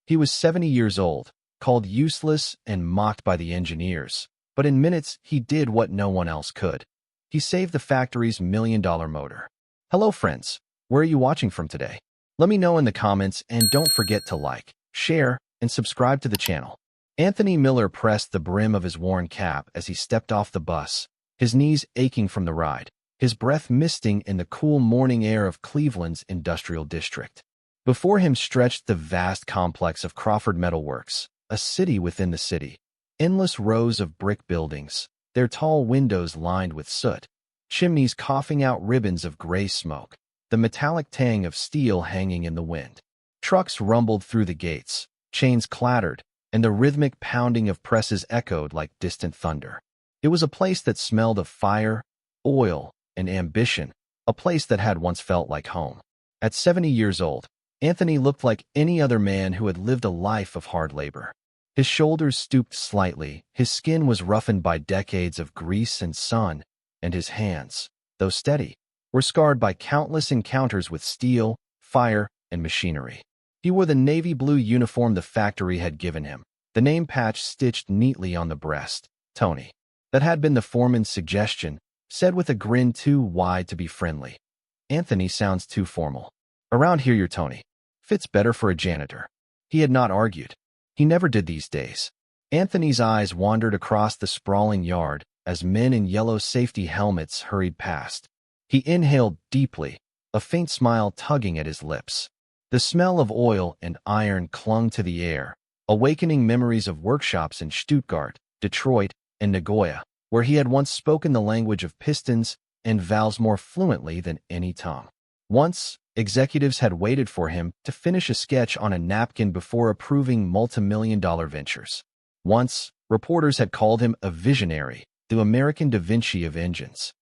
He was 70 years old, called useless and mocked by the engineers, but in minutes he did what no one else could. He saved the factory's million-dollar motor. Hello friends, where are you watching from today? Let me know in the comments and don't forget to like, share, and subscribe to the channel. Anthony Miller pressed the brim of his worn cap as he stepped off the bus, his knees aching from the ride, his breath misting in the cool morning air of Cleveland's industrial district. Before him stretched the vast complex of Crawford Metal Works, a city within the city. Endless rows of brick buildings, their tall windows lined with soot, chimneys coughing out ribbons of gray smoke, the metallic tang of steel hanging in the wind. Trucks rumbled through the gates, chains clattered, and the rhythmic pounding of presses echoed like distant thunder. It was a place that smelled of fire, oil, and ambition, a place that had once felt like home. At 70 years old, Anthony looked like any other man who had lived a life of hard labor. His shoulders stooped slightly, his skin was roughened by decades of grease and sun, and his hands, though steady, were scarred by countless encounters with steel, fire, and machinery. He wore the navy blue uniform the factory had given him, the name patch stitched neatly on the breast, Tony. That had been the foreman's suggestion, said with a grin too wide to be friendly. Anthony sounds too formal. Around here you're Tony. Fits better for a janitor. He had not argued. He never did these days. Anthony's eyes wandered across the sprawling yard as men in yellow safety helmets hurried past. He inhaled deeply, a faint smile tugging at his lips. The smell of oil and iron clung to the air, awakening memories of workshops in Stuttgart, Detroit, and Nagoya, where he had once spoken the language of pistons and valves more fluently than any tongue. Once, executives had waited for him to finish a sketch on a napkin before approving multimillion-dollar ventures. Once, reporters had called him a visionary, the American Da Vinci of engines.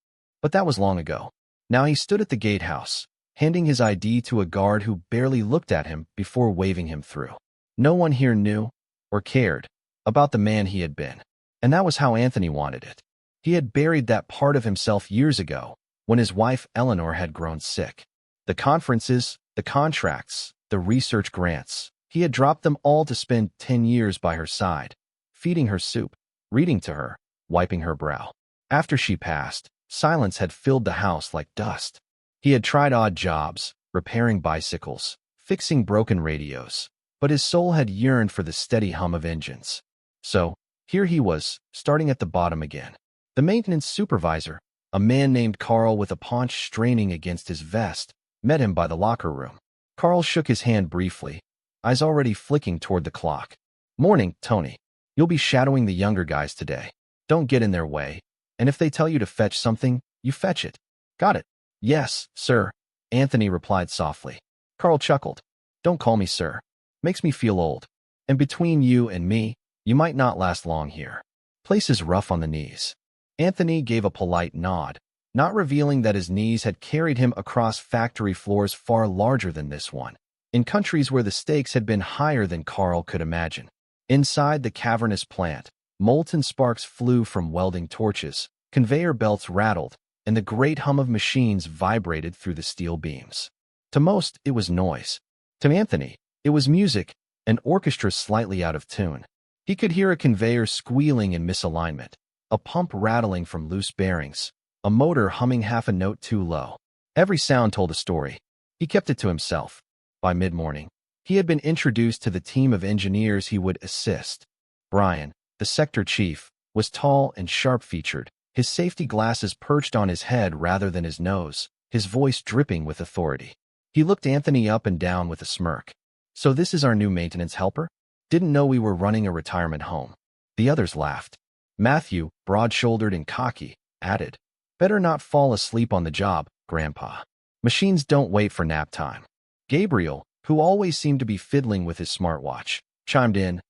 But that was long ago. Now he stood at the gatehouse, handing his ID to a guard who barely looked at him before waving him through. No one here knew, or cared, about the man he had been. And that was how Anthony wanted it. He had buried that part of himself years ago, when his wife Eleanor had grown sick. The conferences, the contracts, the research grants, he had dropped them all to spend 10 years by her side, feeding her soup, reading to her, wiping her brow. After she passed, silence had filled the house like dust. He had tried odd jobs, repairing bicycles, fixing broken radios, but his soul had yearned for the steady hum of engines. So, here he was, starting at the bottom again. The maintenance supervisor, a man named Carl with a paunch straining against his vest, met him by the locker room. Carl shook his hand briefly, eyes already flicking toward the clock. "Morning, Tony. You'll be shadowing the younger guys today. Don't get in their way, and if they tell you to fetch something, you fetch it. Got it?" "Yes, sir," Anthony replied softly. Carl chuckled. "Don't call me sir. Makes me feel old. And between you and me, you might not last long here. Place is rough on the knees." Anthony gave a polite nod, not revealing that his knees had carried him across factory floors far larger than this one, in countries where the stakes had been higher than Carl could imagine. Inside the cavernous plant, molten sparks flew from welding torches, conveyor belts rattled, and the great hum of machines vibrated through the steel beams. To most, it was noise. To Anthony, it was music, an orchestra slightly out of tune. He could hear a conveyor squealing in misalignment, a pump rattling from loose bearings, a motor humming half a note too low. Every sound told a story. He kept it to himself. By mid-morning, he had been introduced to the team of engineers he would assist. Brian, the sector chief, was tall and sharp-featured, his safety glasses perched on his head rather than his nose, his voice dripping with authority. He looked Anthony up and down with a smirk. "So this is our new maintenance helper? Didn't know we were running a retirement home." The others laughed. Matthew, broad-shouldered and cocky, added, "Better not fall asleep on the job, Grandpa. Machines don't wait for nap time." Gabriel, who always seemed to be fiddling with his smartwatch, chimed in,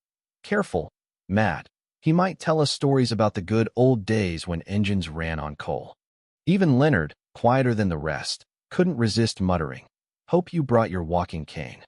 "Careful, Matt. He might tell us stories about the good old days when engines ran on coal." Even Leonard, quieter than the rest, couldn't resist muttering, "Hope you brought your walking cane."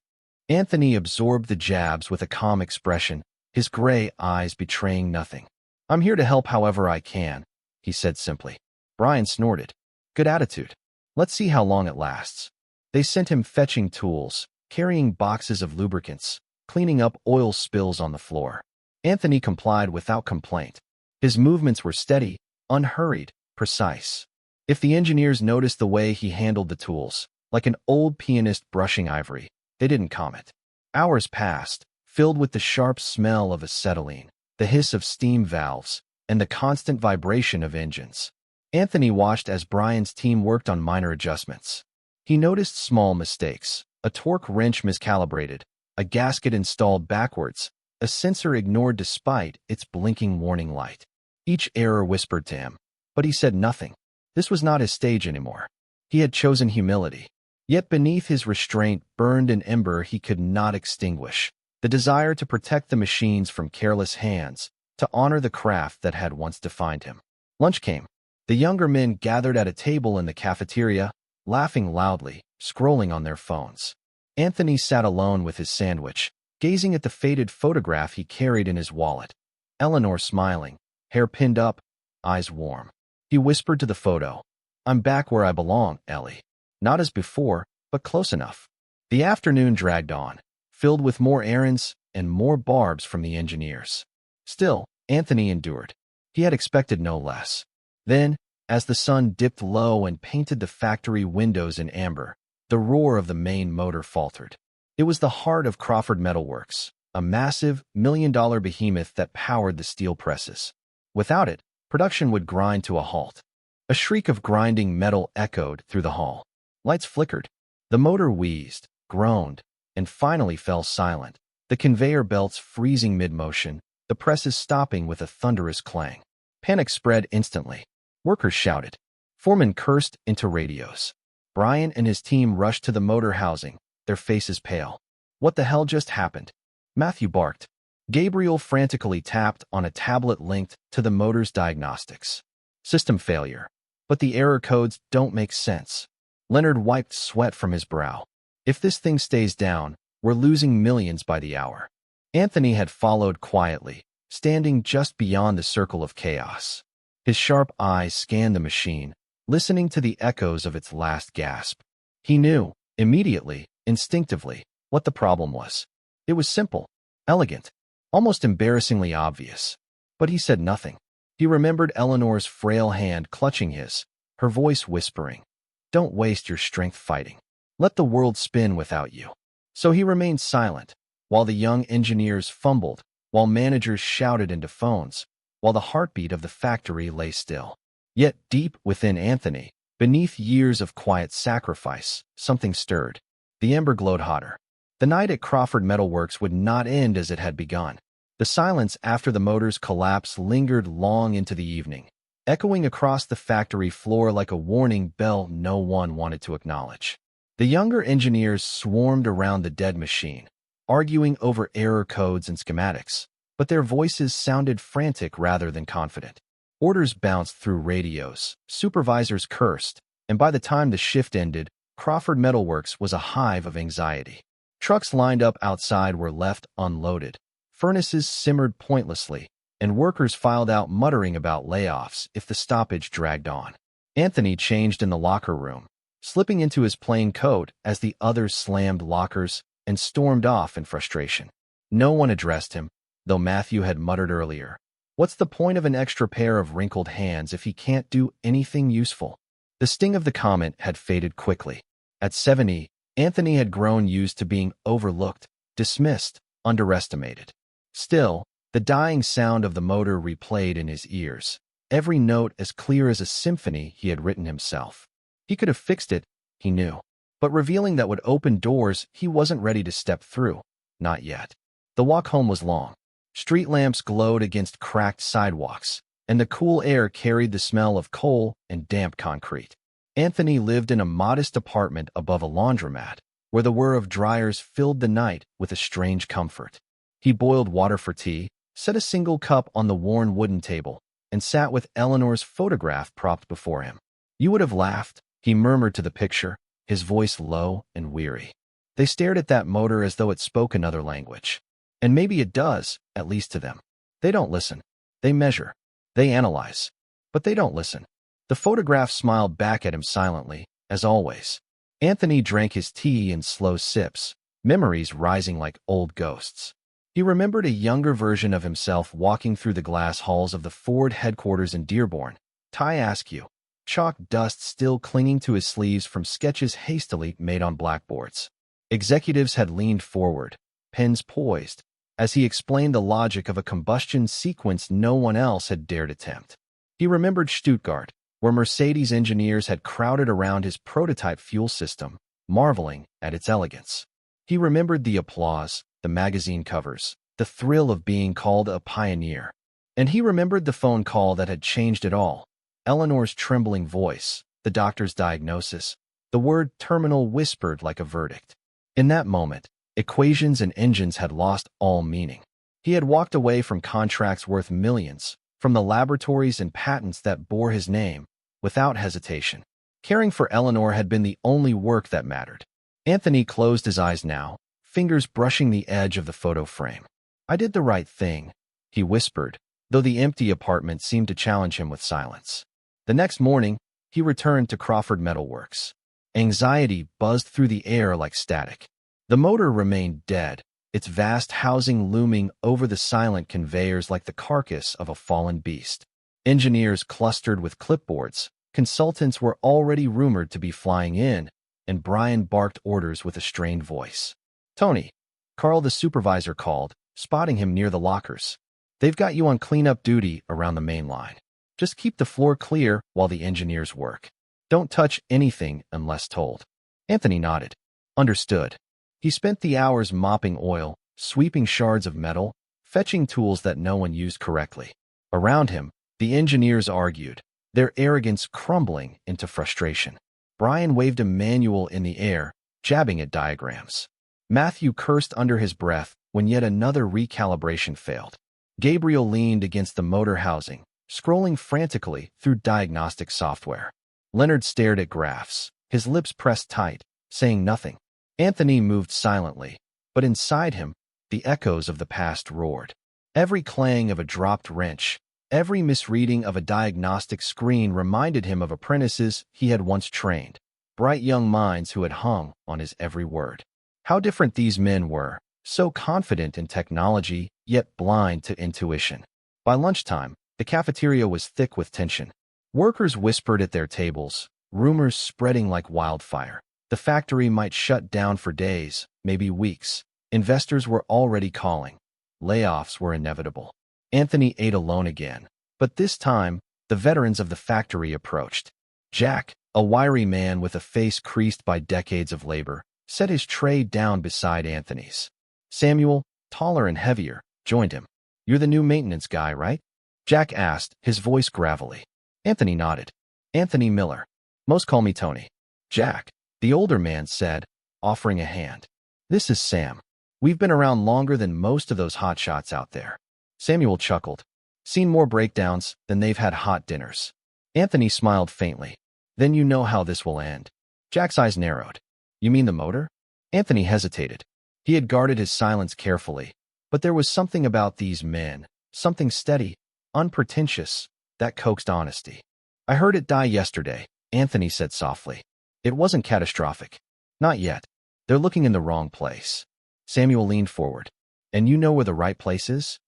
Anthony absorbed the jabs with a calm expression, his gray eyes betraying nothing. "I'm here to help however I can," he said simply. Brian snorted. "Good attitude. Let's see how long it lasts." They sent him fetching tools, carrying boxes of lubricants, cleaning up oil spills on the floor. Anthony complied without complaint. His movements were steady, unhurried, precise. If the engineers noticed the way he handled the tools, like an old pianist brushing ivory, they didn't comment. Hours passed, filled with the sharp smell of acetylene, the hiss of steam valves, and the constant vibration of engines. Anthony watched as Brian's team worked on minor adjustments. He noticed small mistakes: a torque wrench miscalibrated, a gasket installed backwards, a sensor ignored despite its blinking warning light. Each error whispered to him, but he said nothing. This was not his stage anymore. He had chosen humility. Yet beneath his restraint burned an ember he could not extinguish, the desire to protect the machines from careless hands, to honor the craft that had once defined him. Lunch came. The younger men gathered at a table in the cafeteria, laughing loudly, scrolling on their phones. Anthony sat alone with his sandwich, gazing at the faded photograph he carried in his wallet. Eleanor smiling, hair pinned up, eyes warm. He whispered to the photo, "I'm back where I belong, Ellie. Not as before, but close enough." The afternoon dragged on, filled with more errands and more barbs from the engineers. Still, Anthony endured. He had expected no less. Then, as the sun dipped low and painted the factory windows in amber, the roar of the main motor faltered. It was the heart of Crawford Metalworks, a massive, million-dollar behemoth that powered the steel presses. Without it, production would grind to a halt. A shriek of grinding metal echoed through the hall. Lights flickered. The motor wheezed, groaned, and finally fell silent, the conveyor belts freezing mid-motion, the presses stopping with a thunderous clang. Panic spread instantly. Workers shouted. Foremen cursed into radios. Brian and his team rushed to the motor housing, their faces pale. What the hell just happened? Matthew barked. Gabriel frantically tapped on a tablet linked to the motor's diagnostics. System failure. But the error codes don't make sense. Leonard wiped sweat from his brow. If this thing stays down, we're losing millions by the hour. Anthony had followed quietly, standing just beyond the circle of chaos. His sharp eyes scanned the machine, listening to the echoes of its last gasp. He knew, immediately, instinctively, what the problem was. It was simple, elegant, almost embarrassingly obvious. But he said nothing. He remembered Eleanor's frail hand clutching his, her voice whispering, "Don't waste your strength fighting. Let the world spin without you." So he remained silent, while the young engineers fumbled, while managers shouted into phones, while the heartbeat of the factory lay still. Yet deep within Anthony, beneath years of quiet sacrifice, something stirred. The ember glowed hotter. The night at Crawford Metalworks would not end as it had begun. The silence after the motor's collapse lingered long into the evening, echoing across the factory floor like a warning bell no one wanted to acknowledge. The younger engineers swarmed around the dead machine, arguing over error codes and schematics, but their voices sounded frantic rather than confident. Orders bounced through radios, supervisors cursed, and by the time the shift ended, Crawford Metalworks was a hive of anxiety. Trucks lined up outside were left unloaded, furnaces simmered pointlessly, and workers filed out muttering about layoffs if the stoppage dragged on. Anthony changed in the locker room, slipping into his plain coat as the others slammed lockers and stormed off in frustration. No one addressed him, though Matthew had muttered earlier, "What's the point of an extra pair of wrinkled hands if he can't do anything useful?" The sting of the comment had faded quickly. At 70, Anthony had grown used to being overlooked, dismissed, underestimated. Still, the dying sound of the motor replayed in his ears, every note as clear as a symphony he had written himself. He could have fixed it, he knew, but revealing that would open doors he wasn't ready to step through, not yet. The walk home was long. Street lamps glowed against cracked sidewalks, and the cool air carried the smell of coal and damp concrete. Anthony lived in a modest apartment above a laundromat, where the whir of dryers filled the night with a strange comfort. He boiled water for tea, set a single cup on the worn wooden table, and sat with Eleanor's photograph propped before him. "You would have laughed," he murmured to the picture, his voice low and weary. They stared at that motor as though it spoke another language. And maybe it does, at least to them. They don't listen. They measure. They analyze. But they don't listen. The photograph smiled back at him silently, as always. Anthony drank his tea in slow sips, memories rising like old ghosts. He remembered a younger version of himself walking through the glass halls of the Ford headquarters in Dearborn, tie askew, chalk dust still clinging to his sleeves from sketches hastily made on blackboards. Executives had leaned forward, pens poised, as he explained the logic of a combustion sequence no one else had dared attempt. He remembered Stuttgart, where Mercedes engineers had crowded around his prototype fuel system, marveling at its elegance. He remembered the applause, the magazine covers, the thrill of being called a pioneer. And he remembered the phone call that had changed it all. Eleanor's trembling voice, the doctor's diagnosis, the word terminal whispered like a verdict. In that moment, equations and engines had lost all meaning. He had walked away from contracts worth millions, from the laboratories and patents that bore his name, without hesitation. Caring for Eleanor had been the only work that mattered. Anthony closed his eyes now, fingers brushing the edge of the photo frame. "I did the right thing," he whispered, though the empty apartment seemed to challenge him with silence. The next morning, he returned to Crawford Metal Works. Anxiety buzzed through the air like static. The motor remained dead, its vast housing looming over the silent conveyors like the carcass of a fallen beast. Engineers clustered with clipboards, consultants were already rumored to be flying in, and Brian barked orders with a strained voice. "Tony," Carl the supervisor called, spotting him near the lockers. "They've got you on cleanup duty around the main line. Just keep the floor clear while the engineers work. Don't touch anything unless told." Anthony nodded. Understood. He spent the hours mopping oil, sweeping shards of metal, fetching tools that no one used correctly. Around him, the engineers argued, their arrogance crumbling into frustration. Brian waved a manual in the air, jabbing at diagrams. Matthew cursed under his breath when yet another recalibration failed. Gabriel leaned against the motor housing, scrolling frantically through diagnostic software. Leonard stared at graphs, his lips pressed tight, saying nothing. Anthony moved silently, but inside him, the echoes of the past roared. Every clang of a dropped wrench, every misreading of a diagnostic screen reminded him of apprentices he had once trained, bright young minds who had hung on his every word. How different these men were, so confident in technology, yet blind to intuition. By lunchtime, the cafeteria was thick with tension. Workers whispered at their tables, rumors spreading like wildfire. The factory might shut down for days, maybe weeks. Investors were already calling. Layoffs were inevitable. Anthony ate alone again, but this time, the veterans of the factory approached. Jack, a wiry man with a face creased by decades of labor, set his tray down beside Anthony's. Samuel, taller and heavier, joined him. "You're the new maintenance guy, right?" Jack asked, his voice gravelly. Anthony nodded. "Anthony Miller. Most call me Tony." "Jack," the older man said, offering a hand. "This is Sam. We've been around longer than most of those hotshots out there." Samuel chuckled. "Seen more breakdowns than they've had hot dinners." Anthony smiled faintly. "Then you know how this will end." Jack's eyes narrowed. "You mean the motor?" Anthony hesitated. He had guarded his silence carefully, but there was something about these men, something steady, unpretentious, that coaxed honesty. "I heard it die yesterday," Anthony said softly. "It wasn't catastrophic. Not yet. They're looking in the wrong place." Samuel leaned forward. "And you know where the right place is?"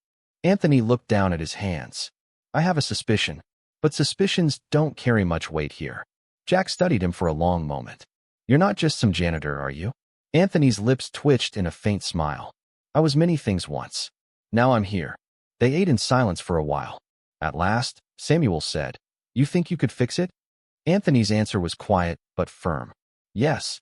Anthony looked down at his hands. "I have a suspicion, but suspicions don't carry much weight here." Jack studied him for a long moment. "You're not just some janitor, are you?" Anthony's lips twitched in a faint smile. "I was many things once. Now I'm here." They ate in silence for a while. At last, Samuel said, "You think you could fix it?" Anthony's answer was quiet but firm. "Yes."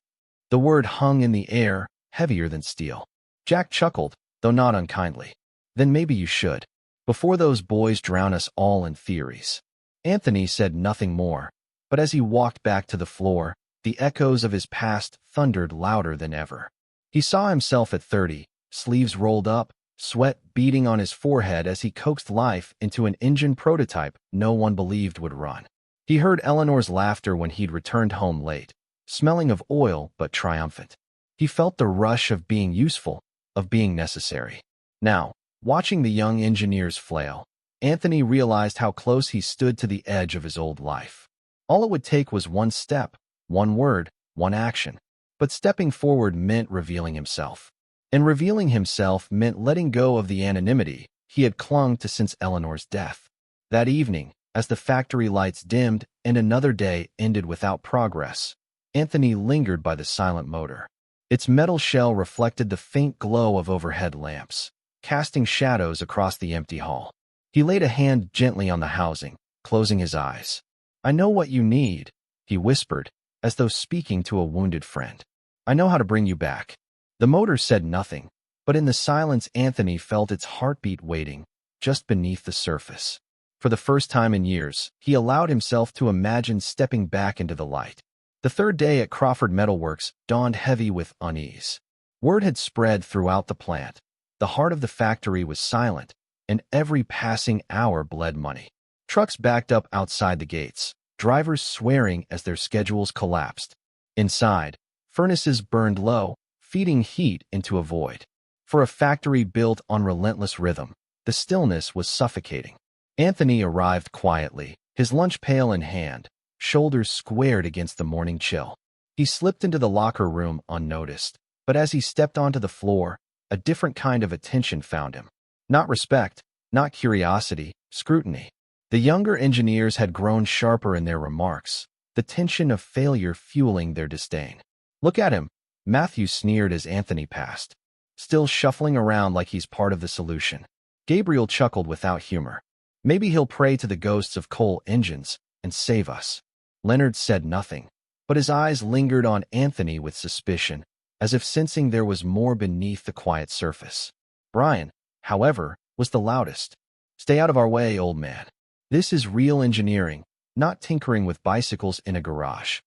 The word hung in the air, heavier than steel. Jack chuckled, though not unkindly. "Then maybe you should, before those boys drown us all in theories." Anthony said nothing more, but as he walked back to the floor, the echoes of his past thundered louder than ever. He saw himself at 30, sleeves rolled up, sweat beading on his forehead as he coaxed life into an engine prototype no one believed would run. He heard Eleanor's laughter when he'd returned home late, smelling of oil but triumphant. He felt the rush of being useful, of being necessary. Now, watching the young engineers flail, Anthony realized how close he stood to the edge of his old life. All it would take was one step, one word, one action. But stepping forward meant revealing himself. And revealing himself meant letting go of the anonymity he had clung to since Eleanor's death. That evening, as the factory lights dimmed and another day ended without progress, Anthony lingered by the silent motor. Its metal shell reflected the faint glow of overhead lamps, casting shadows across the empty hall. He laid a hand gently on the housing, closing his eyes. "I know what you need," he whispered, as though speaking to a wounded friend. "I know how to bring you back." The motor said nothing, but in the silence Anthony felt its heartbeat waiting, just beneath the surface. For the first time in years, he allowed himself to imagine stepping back into the light. The third day at Crawford Metalworks dawned heavy with unease. Word had spread throughout the plant. The heart of the factory was silent, and every passing hour bled money. Trucks backed up outside the gates, drivers swearing as their schedules collapsed. Inside, furnaces burned low, feeding heat into a void. For a factory built on relentless rhythm, the stillness was suffocating. Anthony arrived quietly, his lunch pail in hand, shoulders squared against the morning chill. He slipped into the locker room unnoticed, but as he stepped onto the floor, a different kind of attention found him. Not respect, not curiosity, scrutiny. The younger engineers had grown sharper in their remarks, the tension of failure fueling their disdain. "Look at him," Matthew sneered as Anthony passed. "Still shuffling around like he's part of the solution." Gabriel chuckled without humor. "Maybe he'll pray to the ghosts of coal engines and save us." Leonard said nothing, but his eyes lingered on Anthony with suspicion, as if sensing there was more beneath the quiet surface. Brian, however, was the loudest. "Stay out of our way, old man. This is real engineering, not tinkering with bicycles in a garage."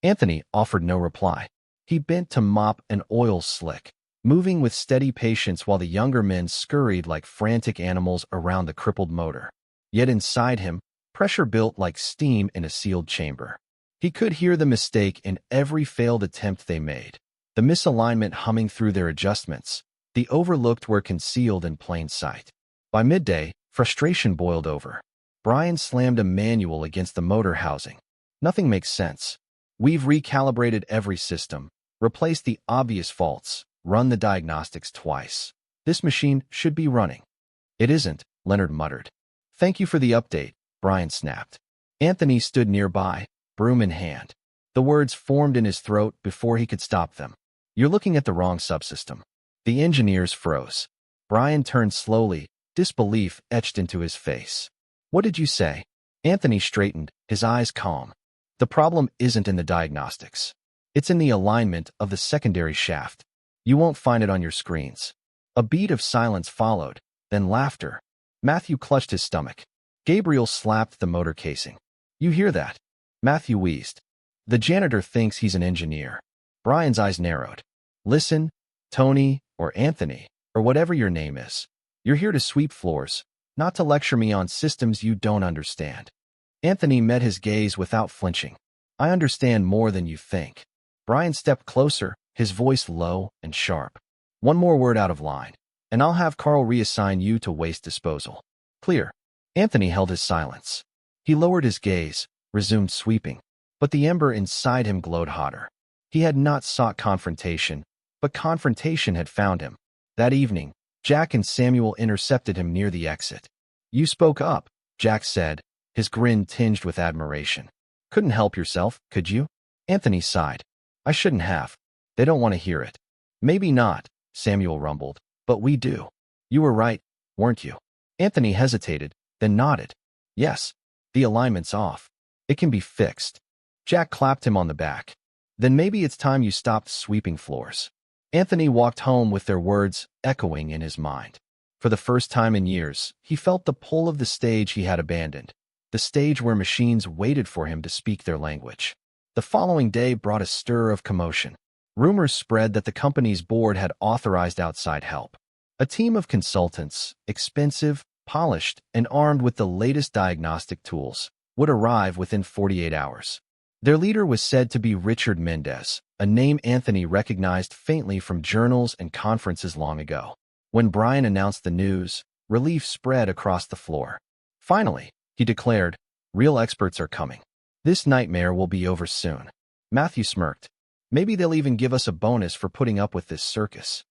Anthony offered no reply. He bent to mop an oil slick, moving with steady patience while the younger men scurried like frantic animals around the crippled motor. Yet inside him, pressure built like steam in a sealed chamber. He could hear the mistake in every failed attempt they made, the misalignment humming through their adjustments, the overlooked were concealed in plain sight. By midday, frustration boiled over. Brian slammed a manual against the motor housing. "Nothing makes sense. We've recalibrated every system, replaced the obvious faults, run the diagnostics twice. This machine should be running." "It isn't," Leonard muttered. "Thank you for the update," Brian snapped. Anthony stood nearby, broom in hand. The words formed in his throat before he could stop them. "You're looking at the wrong subsystem." The engineers froze. Brian turned slowly, disbelief etched into his face. "What did you say?" Anthony straightened, his eyes calm. "The problem isn't in the diagnostics. It's in the alignment of the secondary shaft. You won't find it on your screens." A beat of silence followed, then laughter. Matthew clutched his stomach. Gabriel slapped the motor casing. "You hear that?" Matthew wheezed. "The janitor thinks he's an engineer." Brian's eyes narrowed. "Listen, Tony, or Anthony, or whatever your name is. You're here to sweep floors, not to lecture me on systems you don't understand." Anthony met his gaze without flinching. "I understand more than you think." Brian stepped closer, his voice low and sharp. "One more word out of line, and I'll have Carl reassign you to waste disposal. Clear?" Anthony held his silence. He lowered his gaze, resumed sweeping, but the ember inside him glowed hotter. He had not sought confrontation, but confrontation had found him. That evening, Jack and Samuel intercepted him near the exit. "You spoke up," Jack said, his grin tinged with admiration. "Couldn't help yourself, could you?" Anthony sighed. "I shouldn't have. They don't want to hear it." "Maybe not," Samuel rumbled, "but we do. You were right, weren't you?" Anthony hesitated, then nodded. "Yes, the alignment's off. It can be fixed." Jack clapped him on the back. "Then maybe it's time you stopped sweeping floors." Anthony walked home with their words echoing in his mind. For the first time in years, he felt the pull of the stage he had abandoned, the stage where machines waited for him to speak their language. The following day brought a stir of commotion. Rumors spread that the company's board had authorized outside help. A team of consultants, expensive, polished, and armed with the latest diagnostic tools, would arrive within 48 hours. Their leader was said to be Richard Mendez, a name Anthony recognized faintly from journals and conferences long ago. When Brian announced the news, relief spread across the floor. "Finally," he declared, "real experts are coming. This nightmare will be over soon." Matthew smirked. Maybe they'll even give us a bonus for putting up with this circus.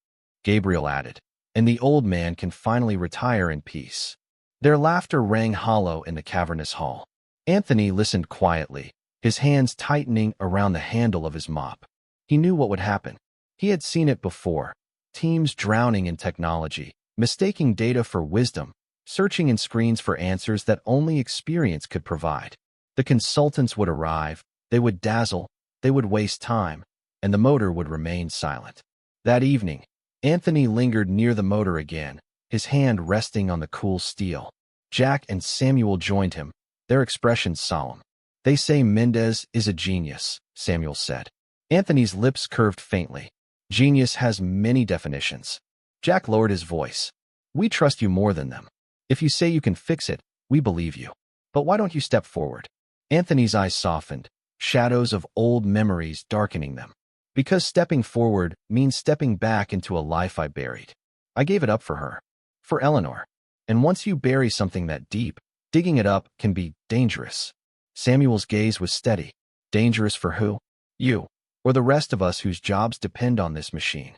Gabriel added, and the old man can finally retire in peace. Their laughter rang hollow in the cavernous hall. Anthony listened quietly, his hands tightening around the handle of his mop. He knew what would happen. He had seen it before. Teams drowning in technology, mistaking data for wisdom, searching in screens for answers that only experience could provide. The consultants would arrive, they would dazzle, they would waste time, and the motor would remain silent. That evening, Anthony lingered near the motor again, his hand resting on the cool steel. Jack and Samuel joined him, their expressions solemn. They say Mendez is a genius, Samuel said. Anthony's lips curved faintly. Genius has many definitions. Jack lowered his voice. We trust you more than them. If you say you can fix it, we believe you. But why don't you step forward? Anthony's eyes softened, shadows of old memories darkening them. Because stepping forward means stepping back into a life I buried. I gave it up for her. For Eleanor. And once you bury something that deep, digging it up can be dangerous. Samuel's gaze was steady. Dangerous for who? You. Or the rest of us whose jobs depend on this machine.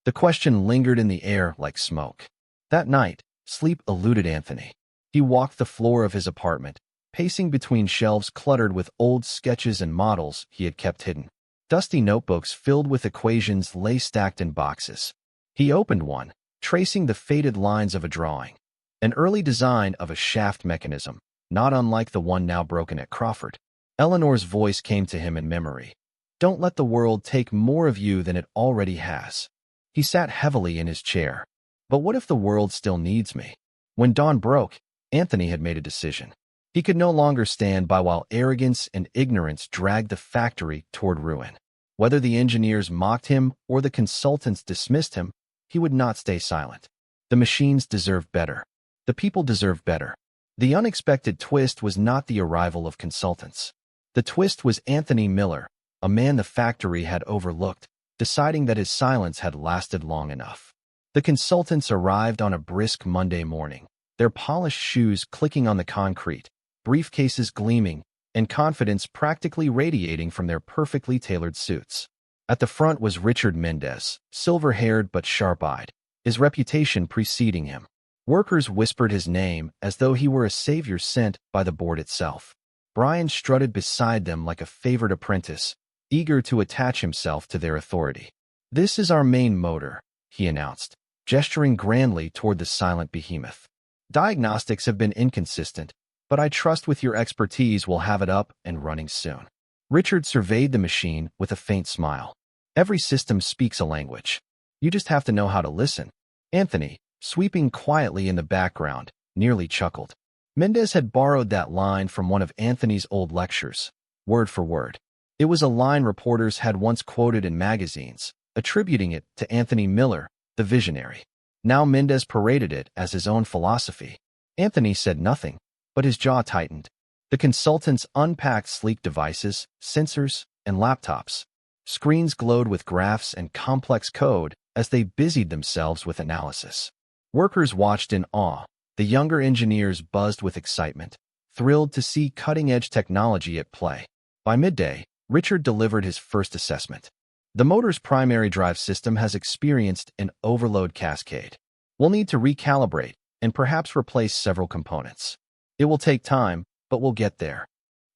The question lingered in the air like smoke. That night, sleep eluded Anthony. He walked the floor of his apartment, pacing between shelves cluttered with old sketches and models he had kept hidden. Dusty notebooks filled with equations lay stacked in boxes. He opened one, tracing the faded lines of a drawing. An early design of a shaft mechanism, not unlike the one now broken at Crawford. Eleanor's voice came to him in memory. Don't let the world take more of you than it already has. He sat heavily in his chair. But what if the world still needs me? When dawn broke, Anthony had made a decision. He could no longer stand by while arrogance and ignorance dragged the factory toward ruin. Whether the engineers mocked him or the consultants dismissed him, he would not stay silent. The machines deserved better. The people deserved better. The unexpected twist was not the arrival of consultants. The twist was Anthony Miller, a man the factory had overlooked, deciding that his silence had lasted long enough. The consultants arrived on a brisk Monday morning, their polished shoes clicking on the concrete, briefcases gleaming, and confidence practically radiating from their perfectly tailored suits. At the front was Richard Mendez, silver-haired but sharp-eyed, his reputation preceding him. Workers whispered his name as though he were a savior sent by the board itself. Brian strutted beside them like a favored apprentice, eager to attach himself to their authority. This is our main motor, he announced, gesturing grandly toward the silent behemoth. Diagnostics have been inconsistent, but I trust with your expertise we'll have it up and running soon. Richard surveyed the machine with a faint smile. Every system speaks a language. You just have to know how to listen. Anthony, sweeping quietly in the background, nearly chuckled. Mendez had borrowed that line from one of Anthony's old lectures, word for word. It was a line reporters had once quoted in magazines, attributing it to Anthony Miller, the visionary. Now Mendez paraded it as his own philosophy. Anthony said nothing, but his jaw tightened. The consultants unpacked sleek devices, sensors, and laptops. Screens glowed with graphs and complex code as they busied themselves with analysis. Workers watched in awe. The younger engineers buzzed with excitement, thrilled to see cutting-edge technology at play. By midday, Richard delivered his first assessment. The motor's primary drive system has experienced an overload cascade. We'll need to recalibrate and perhaps replace several components. It will take time, but we'll get there.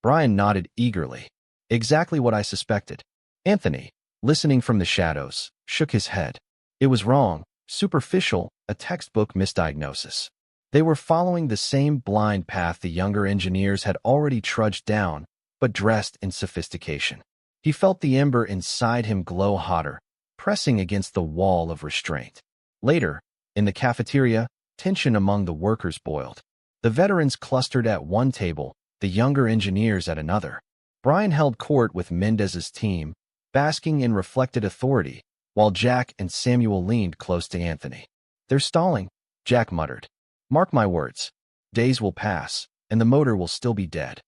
Brian nodded eagerly. Exactly what I suspected. Anthony, listening from the shadows, shook his head. It was wrong, superficial, a textbook misdiagnosis. They were following the same blind path the younger engineers had already trudged down, but dressed in sophistication. He felt the ember inside him glow hotter, pressing against the wall of restraint. Later, in the cafeteria, tension among the workers boiled. The veterans clustered at one table, the younger engineers at another. Brian held court with Mendez's team, basking in reflected authority, while Jack and Samuel leaned close to Anthony. They're stalling, Jack muttered. Mark my words. Days will pass, and the motor will still be dead.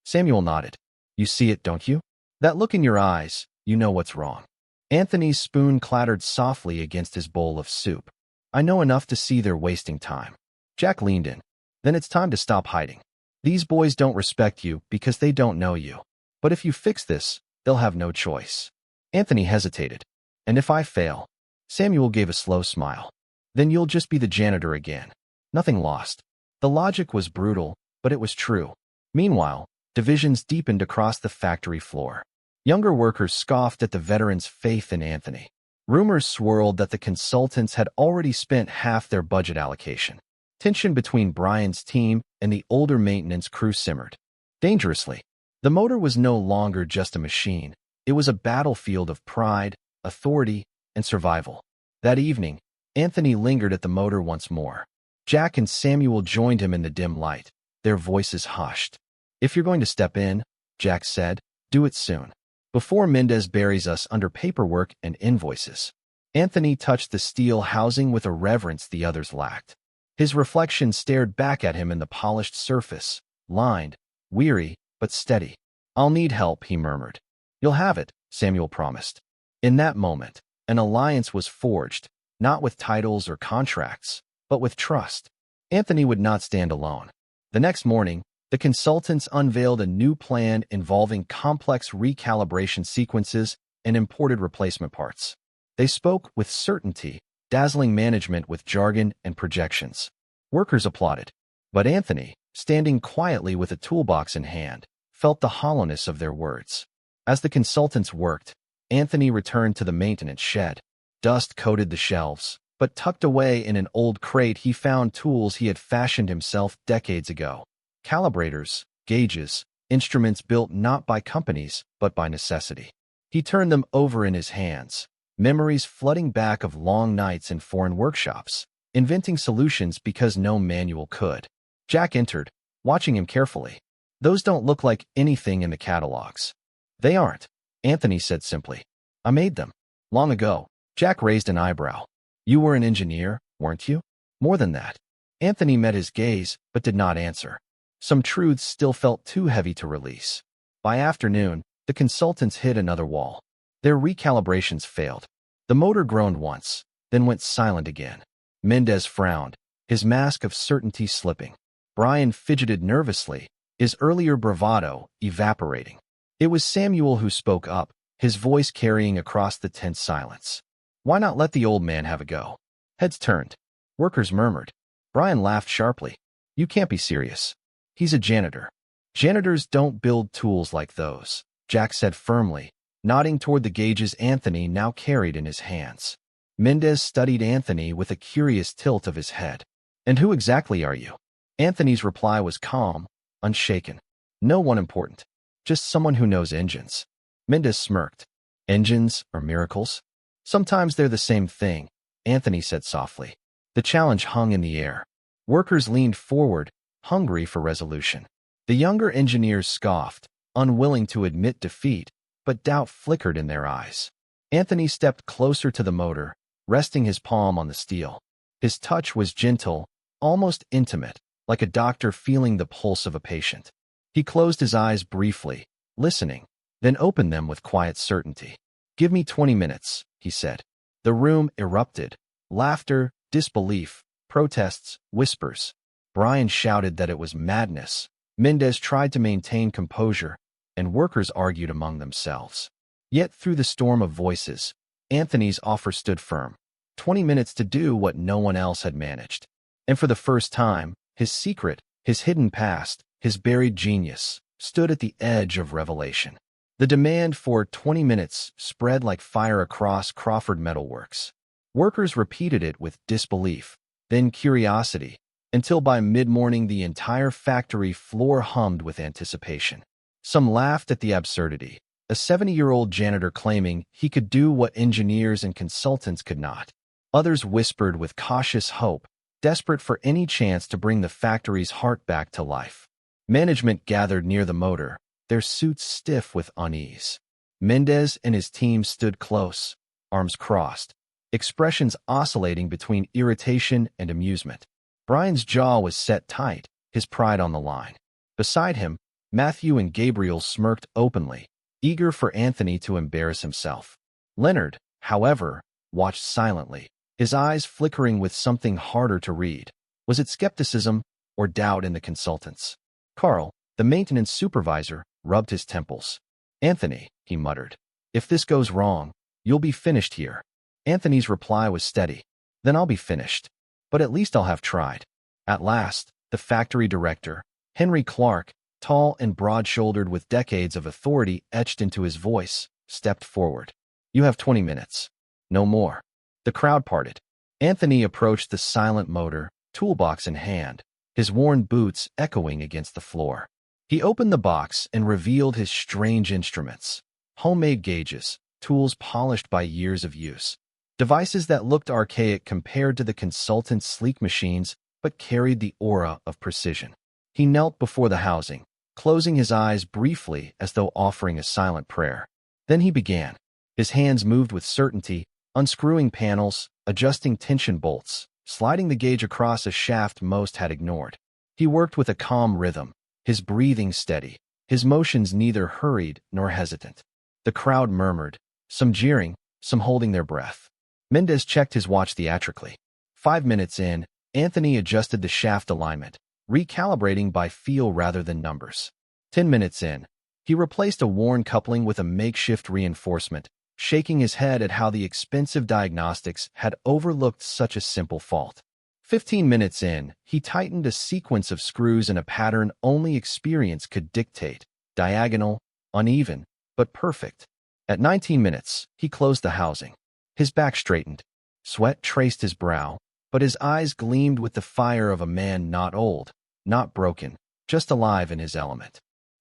Samuel nodded. You see it, don't you? That look in your eyes, you know what's wrong. Anthony's spoon clattered softly against his bowl of soup. I know enough to see they're wasting time. Jack leaned in. Then it's time to stop hiding. These boys don't respect you because they don't know you. But if you fix this, they'll have no choice. Anthony hesitated. And if I fail? Samuel gave a slow smile. Then you'll just be the janitor again. Nothing lost. The logic was brutal, but it was true. Meanwhile, divisions deepened across the factory floor. Younger workers scoffed at the veterans' faith in Anthony. Rumors swirled that the consultants had already spent half their budget allocation. Tension between Brian's team and the older maintenance crew simmered. Dangerously. The motor was no longer just a machine. It was a battlefield of pride, authority, and survival. That evening, Anthony lingered at the motor once more. Jack and Samuel joined him in the dim light, their voices hushed. If you're going to step in, Jack said, do it soon, before Mendez buries us under paperwork and invoices. Anthony touched the steel housing with a reverence the others lacked. His reflection stared back at him in the polished surface, lined, weary, but steady. I'll need help, he murmured. You'll have it, Samuel promised. In that moment, an alliance was forged, not with titles or contracts, but with trust. Anthony would not stand alone. The next morning, the consultants unveiled a new plan involving complex recalibration sequences and imported replacement parts. They spoke with certainty, dazzling management with jargon and projections. Workers applauded. But Anthony, standing quietly with a toolbox in hand, felt the hollowness of their words. As the consultants worked, Anthony returned to the maintenance shed. Dust coated the shelves, but tucked away in an old crate he found tools he had fashioned himself decades ago. Calibrators, gauges, instruments built not by companies, but by necessity. He turned them over in his hands, memories flooding back of long nights in foreign workshops, inventing solutions because no manual could. Jack entered, watching him carefully. Those don't look like anything in the catalogs. They aren't, Anthony said simply. I made them. Long ago. Jack raised an eyebrow. You were an engineer, weren't you? More than that. Anthony met his gaze, but did not answer. Some truths still felt too heavy to release. By afternoon, the consultants hit another wall. Their recalibrations failed. The motor groaned once, then went silent again. Mendez frowned, his mask of certainty slipping. Brian fidgeted nervously, his earlier bravado evaporating. It was Samuel who spoke up, his voice carrying across the tense silence. Why not let the old man have a go? Heads turned. Workers murmured. Brian laughed sharply. You can't be serious. He's a janitor. Janitors don't build tools like those, Jack said firmly, nodding toward the gauges Anthony now carried in his hands. Mendez studied Anthony with a curious tilt of his head. And who exactly are you? Anthony's reply was calm, unshaken. No one important. Just someone who knows engines. Mendez smirked. Engines are miracles? Sometimes they're the same thing, Anthony said softly. The challenge hung in the air. Workers leaned forward, hungry for resolution. The younger engineers scoffed, unwilling to admit defeat, but doubt flickered in their eyes. Anthony stepped closer to the motor, resting his palm on the steel. His touch was gentle, almost intimate, like a doctor feeling the pulse of a patient. He closed his eyes briefly, listening, then opened them with quiet certainty. Give me 20 minutes, he said. The room erupted. Laughter, disbelief, protests, whispers. Brian shouted that it was madness. Mendez tried to maintain composure, and workers argued among themselves. Yet through the storm of voices, Anthony's offer stood firm. 20 minutes to do what no one else had managed. And for the first time, his secret, his hidden past, his buried genius, stood at the edge of revelation. The demand for 20 minutes spread like fire across Crawford Metalworks. Workers repeated it with disbelief, then curiosity, until by mid-morning the entire factory floor hummed with anticipation. Some laughed at the absurdity, a 70-year-old janitor claiming he could do what engineers and consultants could not. Others whispered with cautious hope, desperate for any chance to bring the factory's heart back to life. Management gathered near the motor, their suits stiff with unease. Mendez and his team stood close, arms crossed, expressions oscillating between irritation and amusement. Brian's jaw was set tight, his pride on the line. Beside him, Matthew and Gabriel smirked openly, eager for Anthony to embarrass himself. Leonard, however, watched silently, his eyes flickering with something harder to read. Was it skepticism or doubt in the consultants? Carl, the maintenance supervisor, rubbed his temples. Anthony, he muttered. If this goes wrong, you'll be finished here. Anthony's reply was steady. Then I'll be finished. But at least I'll have tried. At last, the factory director, Henry Clark, tall and broad-shouldered with decades of authority etched into his voice, stepped forward. You have 20 minutes. No more. The crowd parted. Anthony approached the silent motor, toolbox in hand, his worn boots echoing against the floor. He opened the box and revealed his strange instruments. Homemade gauges, tools polished by years of use. Devices that looked archaic compared to the consultant's sleek machines but carried the aura of precision. He knelt before the housing, closing his eyes briefly as though offering a silent prayer. Then he began. His hands moved with certainty, unscrewing panels, adjusting tension bolts, sliding the gauge across a shaft most had ignored. He worked with a calm rhythm, his breathing steady, his motions neither hurried nor hesitant. The crowd murmured, some jeering, some holding their breath. Mendez checked his watch theatrically. 5 minutes in, Anthony adjusted the shaft alignment, recalibrating by feel rather than numbers. 10 minutes in, he replaced a worn coupling with a makeshift reinforcement, shaking his head at how the expensive diagnostics had overlooked such a simple fault. 15 minutes in, he tightened a sequence of screws in a pattern only experience could dictate, diagonal, uneven, but perfect. At 19 minutes, he closed the housing. His back straightened. Sweat traced his brow, but his eyes gleamed with the fire of a man not old, not broken, just alive in his element.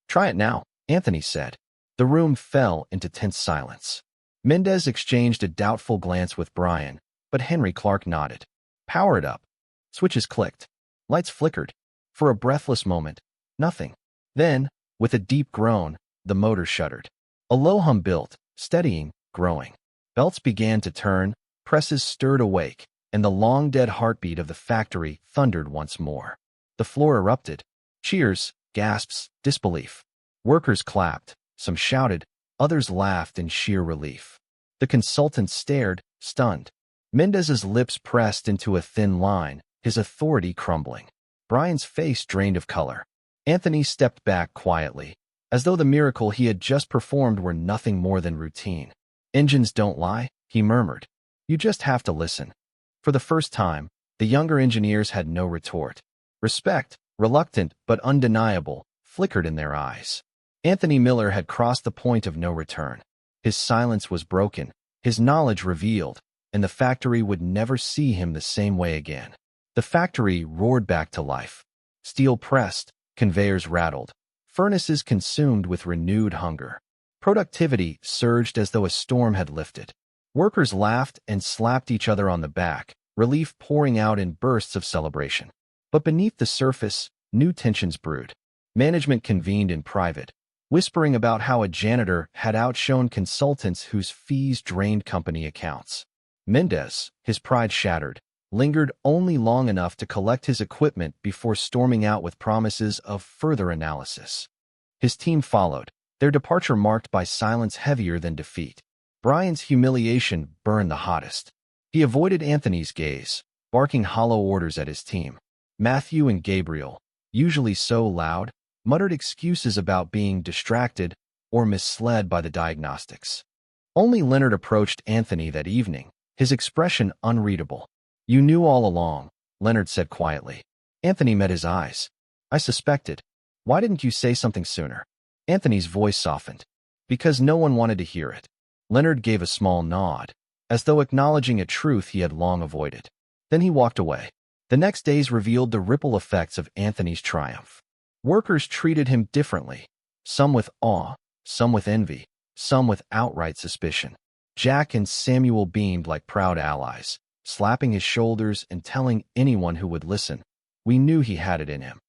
Try it now, Anthony said. The room fell into tense silence. Mendez exchanged a doubtful glance with Brian, but Henry Clark nodded. Power it up. Switches clicked. Lights flickered. For a breathless moment, nothing. Then, with a deep groan, the motor shuddered. A low hum built, steadying, growing. Belts began to turn, presses stirred awake, and the long-dead heartbeat of the factory thundered once more. The floor erupted. Cheers, gasps, disbelief. Workers clapped, some shouted, others laughed in sheer relief. The consultant stared, stunned. Mendez's lips pressed into a thin line, his authority crumbling. Brian's face drained of color. Anthony stepped back quietly, as though the miracle he had just performed were nothing more than routine. Engines don't lie, he murmured. You just have to listen. For the first time, the younger engineers had no retort. Respect, reluctant but undeniable, flickered in their eyes. Anthony Miller had crossed the point of no return. His silence was broken, his knowledge revealed, and the factory would never see him the same way again. The factory roared back to life. Steel pressed, conveyors rattled, furnaces consumed with renewed hunger. Productivity surged as though a storm had lifted. Workers laughed and slapped each other on the back, relief pouring out in bursts of celebration. But beneath the surface, new tensions brewed. Management convened in private, whispering about how a janitor had outshone consultants whose fees drained company accounts. Mendez, his pride shattered, lingered only long enough to collect his equipment before storming out with promises of further analysis. His team followed, their departure marked by silence heavier than defeat. Brian's humiliation burned the hottest. He avoided Anthony's gaze, barking hollow orders at his team. Matthew and Gabriel, usually so loud, muttered excuses about being distracted or misled by the diagnostics. Only Leonard approached Anthony that evening, his expression unreadable. You knew all along, Leonard said quietly. Anthony met his eyes. I suspected. Why didn't you say something sooner? Anthony's voice softened. Because no one wanted to hear it. Leonard gave a small nod, as though acknowledging a truth he had long avoided. Then he walked away. The next days revealed the ripple effects of Anthony's triumph. Workers treated him differently, some with awe, some with envy, some with outright suspicion. Jack and Samuel beamed like proud allies, slapping his shoulders and telling anyone who would listen, we knew he had it in him.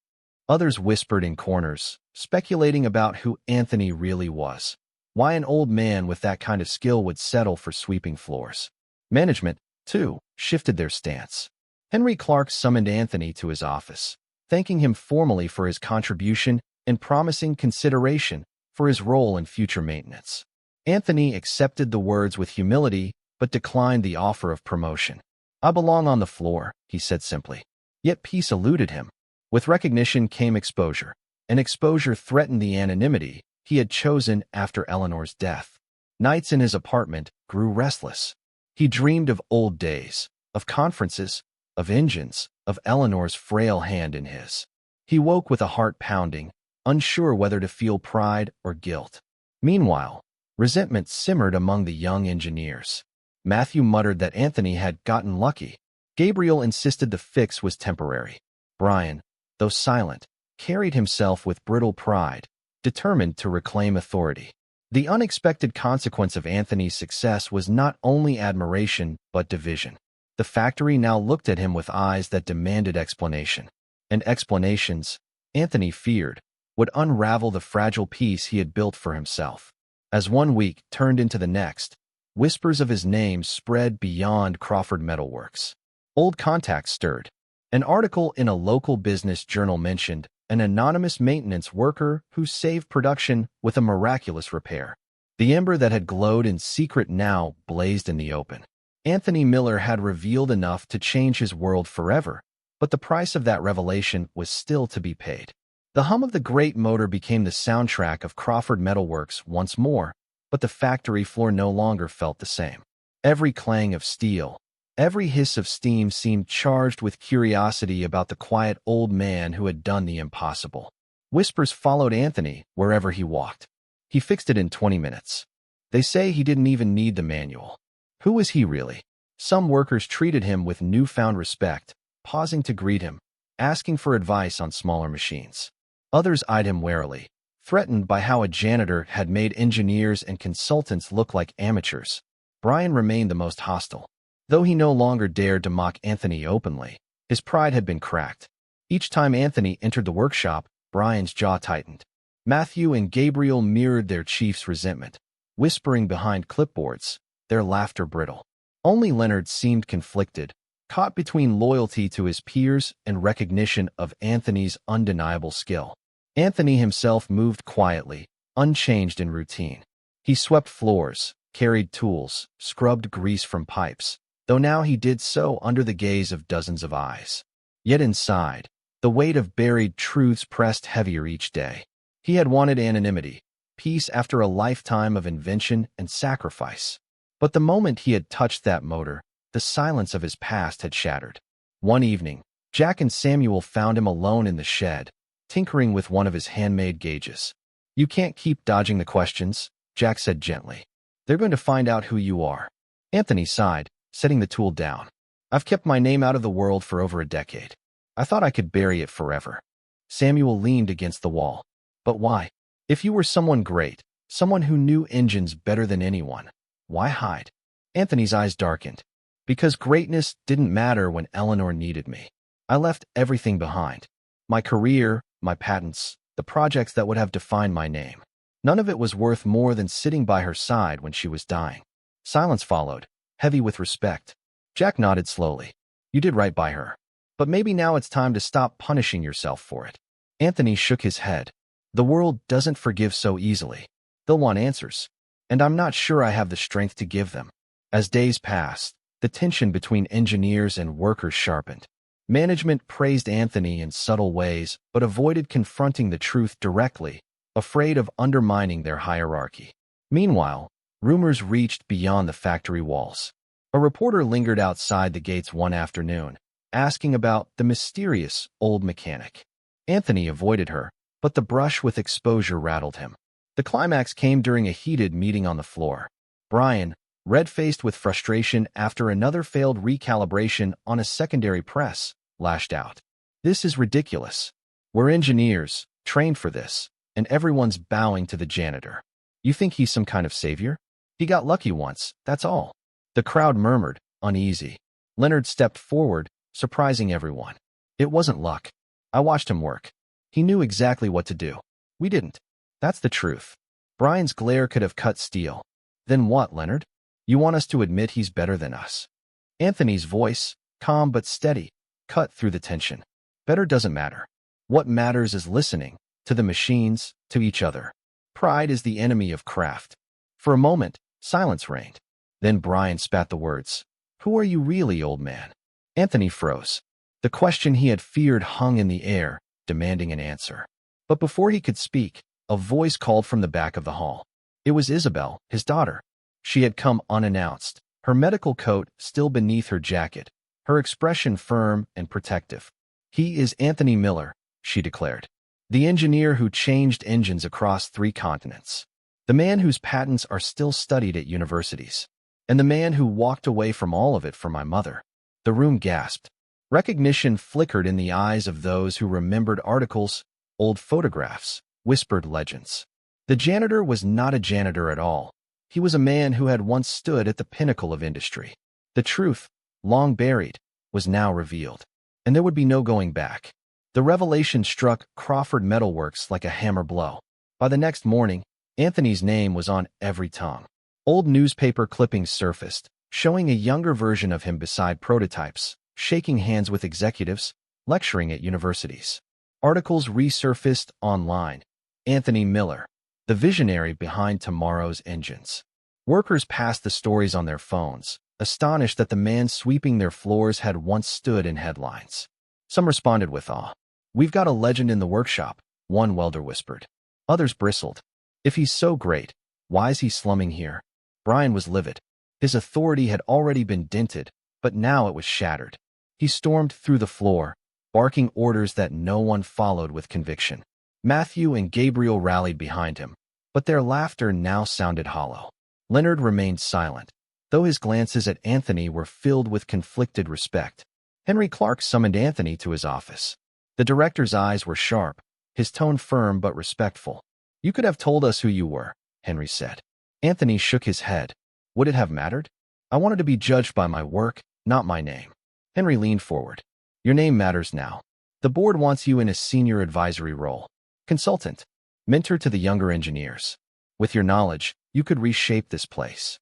Others whispered in corners, speculating about who Anthony really was, why an old man with that kind of skill would settle for sweeping floors. Management, too, shifted their stance. Henry Clark summoned Anthony to his office, thanking him formally for his contribution and promising consideration for his role in future maintenance. Anthony accepted the words with humility, but declined the offer of promotion. I belong on the floor, he said simply. Yet peace eluded him. With recognition came exposure, and exposure threatened the anonymity he had chosen after Eleanor's death. Nights in his apartment grew restless. He dreamed of old days, of conferences, of engines, of Eleanor's frail hand in his. He woke with a heart pounding, unsure whether to feel pride or guilt. Meanwhile, resentment simmered among the young engineers. Matthew muttered that Anthony had gotten lucky. Gabriel insisted the fix was temporary. Brian, though silent, carried himself with brittle pride, determined to reclaim authority. The unexpected consequence of Anthony's success was not only admiration but division. The factory now looked at him with eyes that demanded explanation. And explanations, Anthony feared, would unravel the fragile peace he had built for himself. As one week turned into the next, whispers of his name spread beyond Crawford Metalworks. Old contacts stirred. An article in a local business journal mentioned an anonymous maintenance worker who saved production with a miraculous repair. The ember that had glowed in secret now blazed in the open. Anthony Miller had revealed enough to change his world forever, but the price of that revelation was still to be paid. The hum of the great motor became the soundtrack of Crawford Metalworks once more, but the factory floor no longer felt the same. Every clang of steel, every hiss of steam seemed charged with curiosity about the quiet old man who had done the impossible. Whispers followed Anthony wherever he walked. He fixed it in 20 minutes. They say he didn't even need the manual. Who was he really? Some workers treated him with newfound respect, pausing to greet him, asking for advice on smaller machines. Others eyed him warily, threatened by how a janitor had made engineers and consultants look like amateurs. Brian remained the most hostile. Though he no longer dared to mock Anthony openly, his pride had been cracked. Each time Anthony entered the workshop, Brian's jaw tightened. Matthew and Gabriel mirrored their chief's resentment, whispering behind clipboards, their laughter brittle. Only Leonard seemed conflicted, caught between loyalty to his peers and recognition of Anthony's undeniable skill. Anthony himself moved quietly, unchanged in routine. He swept floors, carried tools, scrubbed grease from pipes, though now he did so under the gaze of dozens of eyes. Yet inside, the weight of buried truths pressed heavier each day. He had wanted anonymity, peace after a lifetime of invention and sacrifice. But the moment he had touched that motor, the silence of his past had shattered. One evening, Jack and Samuel found him alone in the shed, tinkering with one of his handmade gauges. "You can't keep dodging the questions," Jack said gently. "They're going to find out who you are." Anthony sighed, setting the tool down. "I've kept my name out of the world for over a decade. I thought I could bury it forever." Samuel leaned against the wall. "But why? If you were someone great, someone who knew engines better than anyone, why hide?" Anthony's eyes darkened. "Because greatness didn't matter when Eleanor needed me. I left everything behind. My career, my patents, the projects that would have defined my name. None of it was worth more than sitting by her side when she was dying." Silence followed, heavy with respect. Jack nodded slowly. "You did right by her. But maybe now it's time to stop punishing yourself for it." Anthony shook his head. "The world doesn't forgive so easily. They'll want answers. And I'm not sure I have the strength to give them." As days passed, the tension between engineers and workers sharpened. Management praised Anthony in subtle ways, but avoided confronting the truth directly, afraid of undermining their hierarchy. Meanwhile, rumors reached beyond the factory walls. A reporter lingered outside the gates one afternoon, asking about the mysterious old mechanic. Anthony avoided her, but the brush with exposure rattled him. The climax came during a heated meeting on the floor. Brian, red-faced with frustration after another failed recalibration on a secondary press, lashed out. "This is ridiculous. We're engineers, trained for this, and everyone's bowing to the janitor. You think he's some kind of savior? He got lucky once, that's all." The crowd murmured, uneasy. Leonard stepped forward, surprising everyone. "It wasn't luck. I watched him work. He knew exactly what to do. We didn't. That's the truth." Brian's glare could have cut steel. "Then what, Leonard? You want us to admit he's better than us?" Anthony's voice, calm but steady, cut through the tension. "Better doesn't matter. What matters is listening, to the machines, to each other. Pride is the enemy of craft." For a moment, silence reigned. Then Brian spat the words. "Who are you really, old man?" Anthony froze. The question he had feared hung in the air, demanding an answer. But before he could speak, a voice called from the back of the hall. It was Isabel, his daughter. She had come unannounced, her medical coat still beneath her jacket, her expression firm and protective. "He is Anthony Miller," she declared. "The engineer who changed engines across 3 continents. The man whose patents are still studied at universities. And the man who walked away from all of it for my mother." The room gasped. Recognition flickered in the eyes of those who remembered articles, old photographs, whispered legends. The janitor was not a janitor at all. He was a man who had once stood at the pinnacle of industry. The truth, long buried, was now revealed. And there would be no going back. The revelation struck Crawford Metalworks like a hammer blow. By the next morning, Anthony's name was on every tongue. Old newspaper clippings surfaced, showing a younger version of him beside prototypes, shaking hands with executives, lecturing at universities. Articles resurfaced online. Anthony Miller, the visionary behind tomorrow's engines. Workers passed the stories on their phones, astonished that the man sweeping their floors had once stood in headlines. Some responded with awe. "We've got a legend in the workshop," one welder whispered. Others bristled. "If he's so great, why is he slumming here?" Brian was livid. His authority had already been dented, but now it was shattered. He stormed through the floor, barking orders that no one followed with conviction. Matthew and Gabriel rallied behind him, but their laughter now sounded hollow. Leonard remained silent, though his glances at Anthony were filled with conflicted respect. Henry Clark summoned Anthony to his office. The director's eyes were sharp, his tone firm but respectful. "You could have told us who you were," Henry said. Anthony shook his head. "Would it have mattered? I wanted to be judged by my work, not my name." Henry leaned forward. "Your name matters now. The board wants you in a senior advisory role. Consultant, mentor to the younger engineers. With your knowledge, you could reshape this place."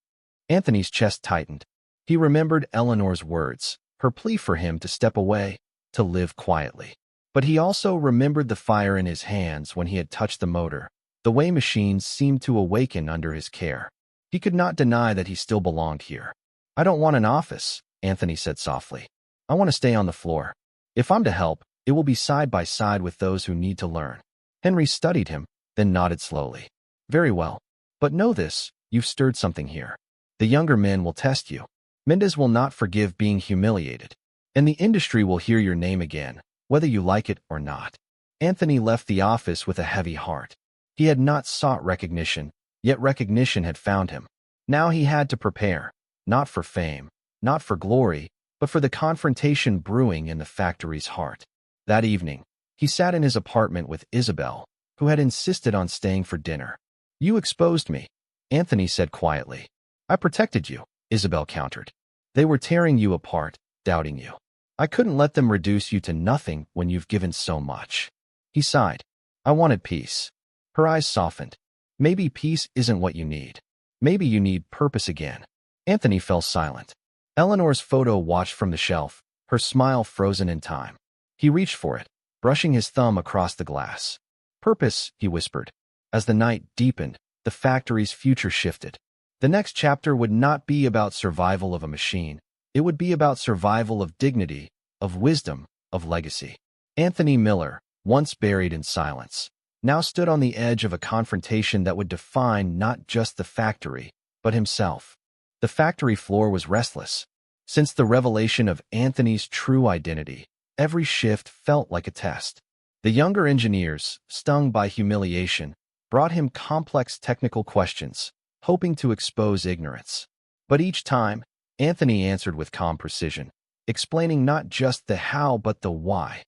Anthony's chest tightened. He remembered Eleanor's words, her plea for him to step away, to live quietly. But he also remembered the fire in his hands when he had touched the motor, the way machines seemed to awaken under his care. He could not deny that he still belonged here. "I don't want an office," Anthony said softly. "I want to stay on the floor. If I'm to help, it will be side by side with those who need to learn." Henry studied him, then nodded slowly. "Very well. But know this, you've stirred something here. The younger men will test you. Mendez will not forgive being humiliated. And the industry will hear your name again, whether you like it or not." Anthony left the office with a heavy heart. He had not sought recognition, yet recognition had found him. Now he had to prepare, not for fame, not for glory, but for the confrontation brewing in the factory's heart. That evening, he sat in his apartment with Isabel, who had insisted on staying for dinner. "You exposed me," Anthony said quietly. "I protected you," Isabel countered. "They were tearing you apart, doubting you. I couldn't let them reduce you to nothing when you've given so much." He sighed. "I wanted peace." Her eyes softened. "Maybe peace isn't what you need. Maybe you need purpose again." Anthony fell silent. Eleanor's photo watched from the shelf, her smile frozen in time. He reached for it, brushing his thumb across the glass. "Purpose," he whispered. As the night deepened, the factory's future shifted. The next chapter would not be about survival of a machine. It would be about survival of dignity, of wisdom, of legacy. Anthony Miller, once buried in silence, now stood on the edge of a confrontation that would define not just the factory, but himself. The factory floor was restless. Since the revelation of Anthony's true identity, every shift felt like a test. The younger engineers, stung by humiliation, brought him complex technical questions, hoping to expose ignorance. But each time, Anthony answered with calm precision, explaining not just the how but the why.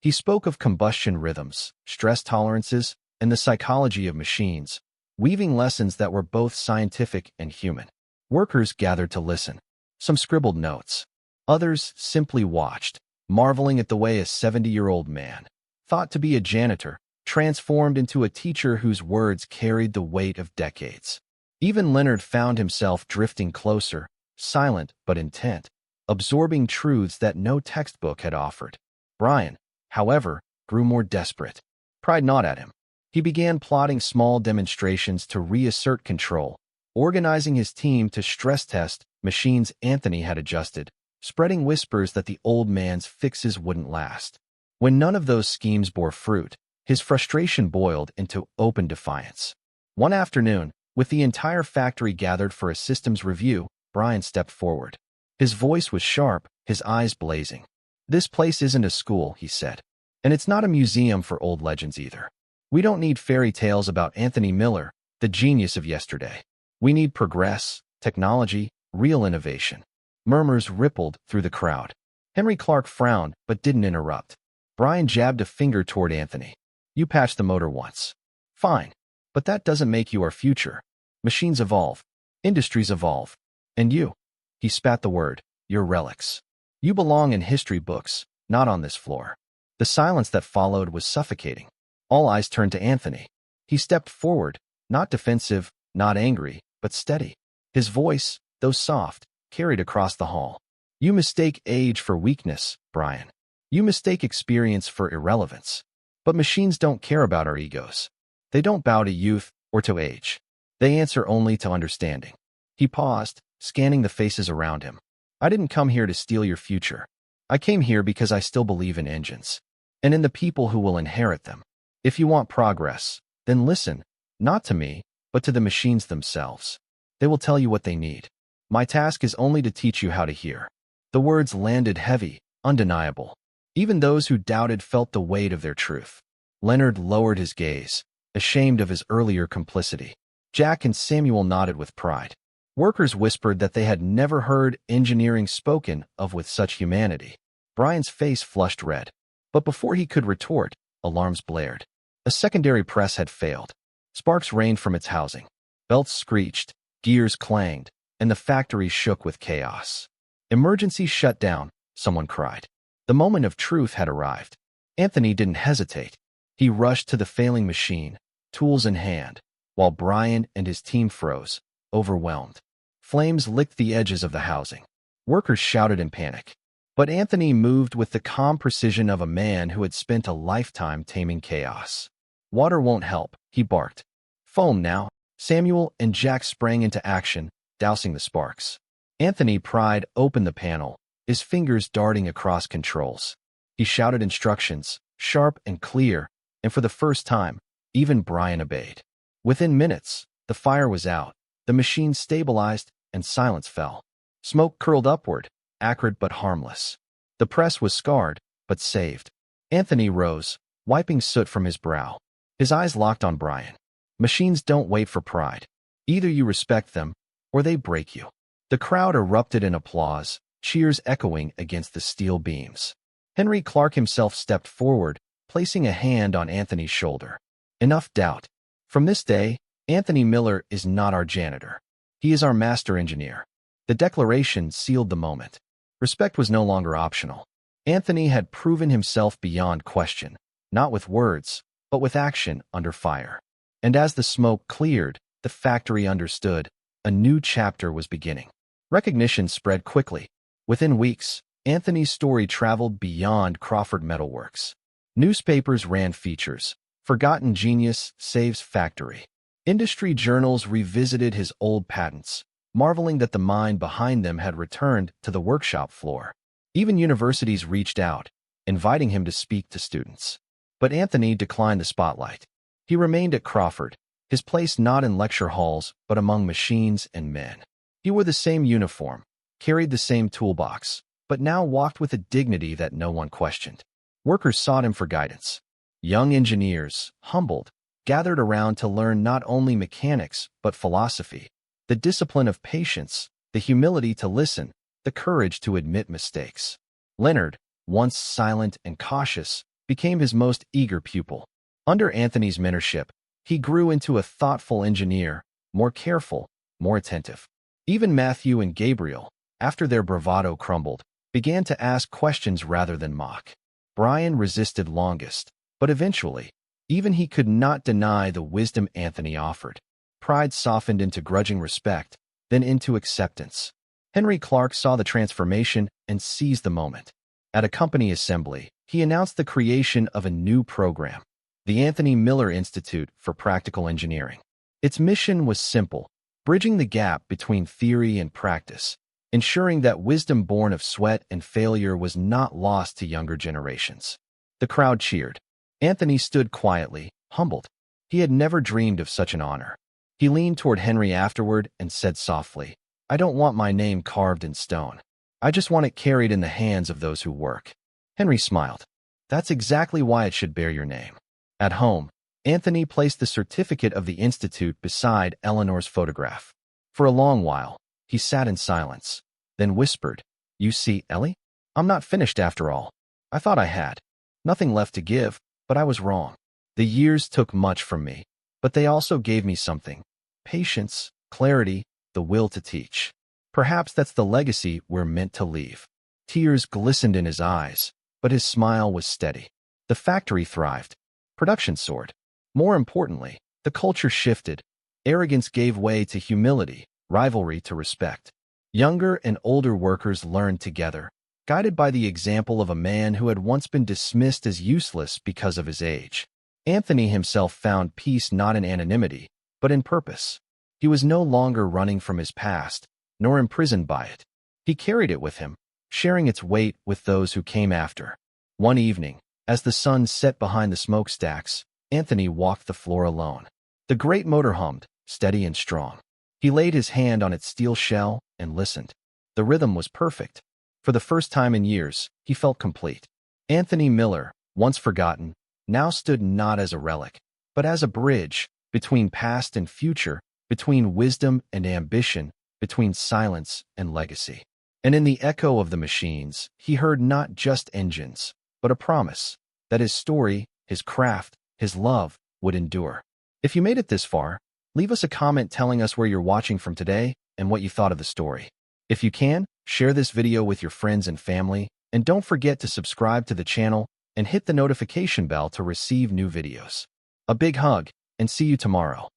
He spoke of combustion rhythms, stress tolerances, and the psychology of machines, weaving lessons that were both scientific and human. Workers gathered to listen. Some scribbled notes. Others simply watched, marveling at the way a 70-year-old man, thought to be a janitor, transformed into a teacher whose words carried the weight of decades. Even Leonard found himself drifting closer, silent but intent, absorbing truths that no textbook had offered. Brian, however, grew more desperate. Pride gnawed at him. He began plotting small demonstrations to reassert control, organizing his team to stress test machines Anthony had adjusted, spreading whispers that the old man's fixes wouldn't last. When none of those schemes bore fruit, his frustration boiled into open defiance. One afternoon, With the entire factory gathered for a systems review, Brian stepped forward. His voice was sharp, his eyes blazing. "This place isn't a school," he said. "And it's not a museum for old legends either. We don't need fairy tales about Anthony Miller, the genius of yesterday. We need progress, technology, real innovation." Murmurs rippled through the crowd. Henry Clark frowned but didn't interrupt. Brian jabbed a finger toward Anthony. "You patched the motor once. Fine. But that doesn't make you our future. Machines evolve. Industries evolve. And you," he spat the word, "you're relics. You belong in history books, not on this floor." The silence that followed was suffocating. All eyes turned to Anthony. He stepped forward, not defensive, not angry, but steady. His voice, though soft, carried across the hall. "You mistake age for weakness, Brian. You mistake experience for irrelevance. But machines don't care about our egos. They don't bow to youth or to age. They answer only to understanding." He paused, scanning the faces around him. "I didn't come here to steal your future. I came here because I still believe in engines. And in the people who will inherit them. If you want progress, then listen, not to me, but to the machines themselves. They will tell you what they need. My task is only to teach you how to hear." The words landed heavy, undeniable. Even those who doubted felt the weight of their truth. Leonard lowered his gaze, ashamed of his earlier complicity. Jack and Samuel nodded with pride. Workers whispered that they had never heard engineering spoken of with such humanity. Brian's face flushed red. But before he could retort, alarms blared. A secondary press had failed. Sparks rained from its housing. Belts screeched, gears clanged, and the factory shook with chaos. "Emergency shutdown," someone cried. The moment of truth had arrived. Anthony didn't hesitate. He rushed to the failing machine, tools in hand, while Brian and his team froze, overwhelmed. Flames licked the edges of the housing. Workers shouted in panic. But Anthony moved with the calm precision of a man who had spent a lifetime taming chaos. "Water won't help," he barked. "Foam now." Samuel and Jack sprang into action, dousing the sparks. Anthony pried open the panel, his fingers darting across controls. He shouted instructions, sharp and clear, and for the first time, even Brian obeyed. Within minutes, the fire was out, the machine stabilized, and silence fell. Smoke curled upward, acrid but harmless. The press was scarred, but saved. Anthony rose, wiping soot from his brow. His eyes locked on Brian. "Machines don't wait for pride. Either you respect them, or they break you." The crowd erupted in applause, cheers echoing against the steel beams. Henry Clark himself stepped forward, placing a hand on Anthony's shoulder. "Enough doubt. From this day, Anthony Miller is not our janitor. He is our master engineer." The declaration sealed the moment. Respect was no longer optional. Anthony had proven himself beyond question, not with words, but with action under fire. And as the smoke cleared, the factory understood a new chapter was beginning. Recognition spread quickly. Within weeks, Anthony's story traveled beyond Crawford Metalworks. Newspapers ran features. "Forgotten Genius Saves Factory." Industry journals revisited his old patents, marveling that the mind behind them had returned to the workshop floor. Even universities reached out, inviting him to speak to students. But Anthony declined the spotlight. He remained at Crawford, his place not in lecture halls, but among machines and men. He wore the same uniform, carried the same toolbox, but now walked with a dignity that no one questioned. Workers sought him for guidance. Young engineers, humbled, gathered around to learn not only mechanics, but philosophy, the discipline of patience, the humility to listen, the courage to admit mistakes. Leonard, once silent and cautious, became his most eager pupil. Under Anthony's mentorship, he grew into a thoughtful engineer, more careful, more attentive. Even Matthew and Gabriel, after their bravado crumbled, began to ask questions rather than mock. Brian resisted longest, but eventually, even he could not deny the wisdom Anthony offered. Pride softened into grudging respect, then into acceptance. Henry Clark saw the transformation and seized the moment. At a company assembly, he announced the creation of a new program, the Anthony Miller Institute for Practical Engineering. Its mission was simple: bridging the gap between theory and practice, ensuring that wisdom born of sweat and failure was not lost to younger generations. The crowd cheered. Anthony stood quietly, humbled. He had never dreamed of such an honor. He leaned toward Henry afterward and said softly, "I don't want my name carved in stone. I just want it carried in the hands of those who work." Henry smiled. "That's exactly why it should bear your name." At home, Anthony placed the certificate of the Institute beside Eleanor's photograph. For a long while, he sat in silence, then whispered, "You see, Ellie? I'm not finished after all. I thought I had. Nothing left to give, but I was wrong. The years took much from me, but they also gave me something. Patience, clarity, the will to teach. Perhaps that's the legacy we're meant to leave." Tears glistened in his eyes, but his smile was steady. The factory thrived. Production soared. More importantly, the culture shifted. Arrogance gave way to humility, rivalry to respect. Younger and older workers learned together, guided by the example of a man who had once been dismissed as useless because of his age. Anthony himself found peace not in anonymity, but in purpose. He was no longer running from his past, nor imprisoned by it. He carried it with him, sharing its weight with those who came after. One evening, as the sun set behind the smokestacks, Anthony walked the floor alone. The great motor hummed, steady and strong. He laid his hand on its steel shell and listened. The rhythm was perfect. For the first time in years, he felt complete. Anthony Miller, once forgotten, now stood not as a relic, but as a bridge between past and future, between wisdom and ambition, between silence and legacy. And in the echo of the machines, he heard not just engines, but a promise that his story, his craft, his love would endure. If you made it this far, leave us a comment telling us where you're watching from today and what you thought of the story. If you can, share this video with your friends and family, and don't forget to subscribe to the channel and hit the notification bell to receive new videos. A big hug, and see you tomorrow.